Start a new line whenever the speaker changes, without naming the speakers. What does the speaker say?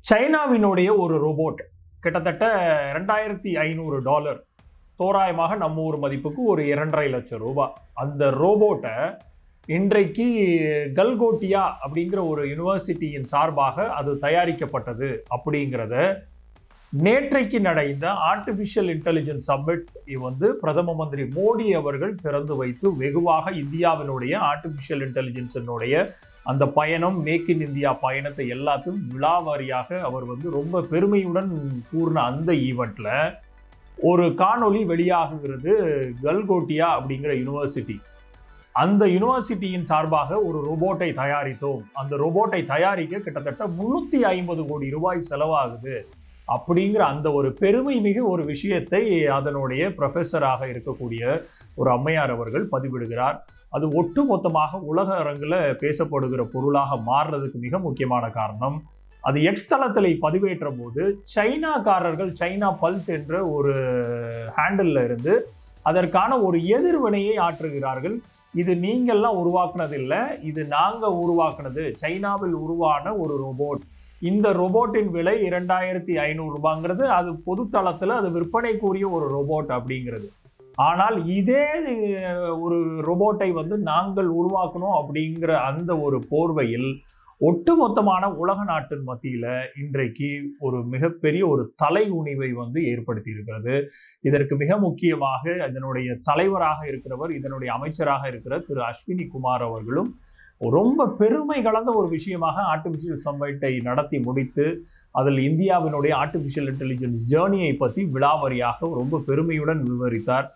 சைனாவினுடைய ஒரு ரோபோட் கிட்டத்தட்ட $2500, தோராயமாக நம்ம ஊர் மதிப்புக்கு ஒரு 2.5 லட்சம் ரூபாய். அந்த ரோபோட்டை இன்றைக்கு கல்கோட்டியா அப்படிங்கிற ஒரு யூனிவர்சிட்டியின் சார்பாக அது தயாரிக்கப்பட்டது அப்படிங்கிறத நேற்றைக்கு நடந்த ஆர்டிஃபிஷியல் இன்டெலிஜென்ஸ் சம்மிட் பிரதம மந்திரி மோடி அவர்கள் திறந்து வைத்து வெகுவாக இந்தியாவினுடைய ஆர்டிஃபிஷியல் இன்டெலிஜென்ஸினுடைய அந்த பயணம், மேக் இன் இந்தியா பயணத்தை எல்லாத்தையும் விழாவாரியாக அவர் ரொம்ப பெருமையுடன் கூறின அந்த ஈவெண்ட்ல ஒரு காணொளி வெளியாகுகிறது. கல்கோட்டியா அப்படிங்கிற யூனிவர்சிட்டி, அந்த யூனிவர்சிட்டியின் சார்பாக ஒரு ரோபோட்டை தயாரித்தோம். அந்த ரோபோட்டை தயாரிக்க கிட்டத்தட்ட 350 கோடி ரூபாய் செலவாகுது அப்படிங்கிற அந்த ஒரு பெருமை மிகு ஒரு விஷயத்தை அதனுடைய ப்ரொஃபஸராக இருக்கக்கூடிய ஒரு அம்மையார் அவர்கள் பதிவிடுகிறார். அது ஒட்டுமொத்தமாக உலக அரங்கில் பேசப்படுகிற பொருளாக மாறுறதுக்கு மிக முக்கியமான காரணம், அது எக்ஸ் தளத்தில் பதிவேற்ற போது சைனாக்காரர்கள் சைனா பல்ஸ் என்ற ஒரு ஹேண்டில் இருந்து அதற்கான ஒரு எதிர்வினையை ஆற்றுகிறார்கள். இது நீங்கள்லாம் உருவாக்குனது இல்லை, இது நாங்கள் உருவாக்குனது, சைனாவில் உருவான ஒரு ரோபோட். இந்த ரோபோட்டின் விலை 2500 ரூபாங்கிறது அது பொது தளத்தில் அது விற்பனைக்குரிய ஒரு ரோபோட் அப்படிங்கிறது. ஆனால் இதே ஒரு ரோபோட்டை நாங்கள் உருவாக்கணும் அப்படிங்கிற அந்த ஒரு போர்வையில் ஒட்டுமொத்தமான உலக நாட்டின் மத்தியில இன்றைக்கு ஒரு மிகப்பெரிய ஒரு தலை குனிவை ஏற்படுத்தி இருக்கிறது. இதற்கு மிக முக்கியமாக இதனுடைய தலைவராக இருக்கிறவர், இதனுடைய அமைச்சராக இருக்கிற திரு அஸ்வினி குமார் அவர்களும் ரொம்ப பெருமை கலந்த ஒரு விஷயமாக ஆர்டிஃபிஷியல் சம்மிட்டை நடத்தி முடித்து அதில் இந்தியாவினுடைய ஆர்டிஃபிஷியல் இன்டெலிஜென்ஸ் ஜேர்னியை பற்றி விழாவாரியாக ரொம்ப பெருமையுடன் விவரித்தார்.